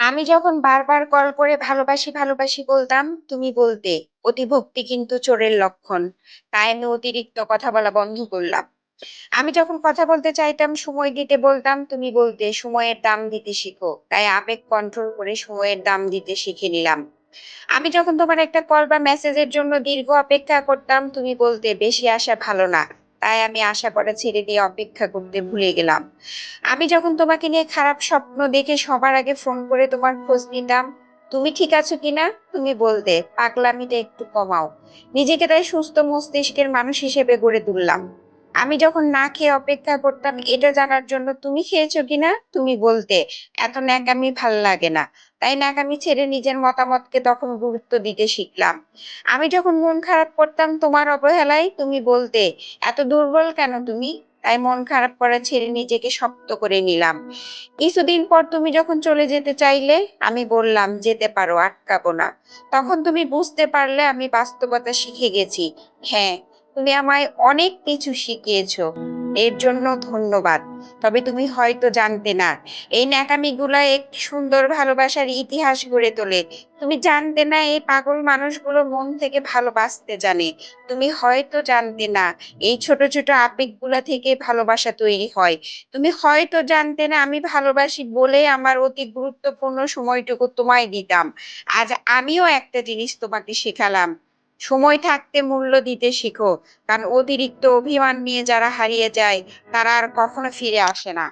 আমি যখন বারবার কল করে ভালোবাসি, ভালোবাসি বলতাম, তুমি বলতে, "অতিভক্তি কিন্তু চোরের লক্ষণ।" তাই আমি অতিরিক্ত কথা বলা বন্ধ করলাম। আমি যখন কথা বলতে চাইতাম, সময় দিতে বলতাম, তুমি বলতে, "সময়ের দাম দিতে শিখো।" তাই আবেগ কন্ট্রোল করে সময়ের দাম দিতে শিখে নিলাম। আমি যখন তোমার একটা কল বা মেসেজের জন্য দীর্ঘ অপেক্ষা করতাম, তুমি বলতে, "বেশি আশা ভালো না।" তাই আমি আশা করা ছেড়ে দিয়ে অপেক্ষা করতে ভুলে গেলাম। আমি যখন তোমাকে নিয়ে খারাপ স্বপ্ন দেখে সবার আগে ফোন করে তোমার খোঁজ নিতাম, "তুমি ঠিক আছো কিনা?" তুমি বলতে, "পাগলামিটা একটু কমাও।" নিজেকে তাই সুস্থ মস্তিষ্কের মানুষ হিসেবে গড়ে তুললাম। আমি যখন না খেয়ে অপেক্ষা করতাম এটা জানার জন্য, "তুমি খেয়েছো কিনা?" তুমি বলতে, "এত ন্যাকামি ভাল লাগে না।" তাই ন্যাকামি ছেড়ে নিজের মতামতকে তখন গুরুত্ব দিতে শিখলাম। আমি যখন মন খারাপ করতাম তোমার অবহেলায়, তুমি বলতে, "এত দুর্বল কেন তুমি?" তাই মন খারাপ করা ছেড়ে নিজেকে শক্ত করে নিলাম। কিছুদিন পর তুমি যখন চলে যেতে চাইলে, আমি বললাম, "যেতে পারো, আটকাবো না।" তখন তুমি বুঝতে পারলে আমি বাস্তবতা শিখে গেছি। হ্যাঁ, তুমি আমায় অনেক কিছু শিখিয়েছো। এর জন্য ধন্যবাদ। তবে তুমি হয়তো জানতে না, এই ন্যাকামিগুলা একটি সুন্দর ভালোবাসার ইতিহাস গড়ে তোলে। তুমি জানতে না এই পাগল মানুষগুলো মন থেকে ভালোবাসতে জানে। তুমি হয়তো জানতে না এই ছোট, ছোট আবেগগুলা থেকে ভালোবাসা তৈরি হয়। তুমি হয়তো জানতে না আমি ভালোবাসি বলে আমার অতি গুরুত্বপূর্ণ সময়টুকু তোমায় দিতাম। আজ আমিও একটা জিনিস তোমাকে শিখালাম। সময় থাকতে মূল্য দিতে শিখো। কারণ অতিরিক্ত অভিমান নিয়ে যারা হারিয়ে যায় তারা আর কখনো ফিরে আসে না।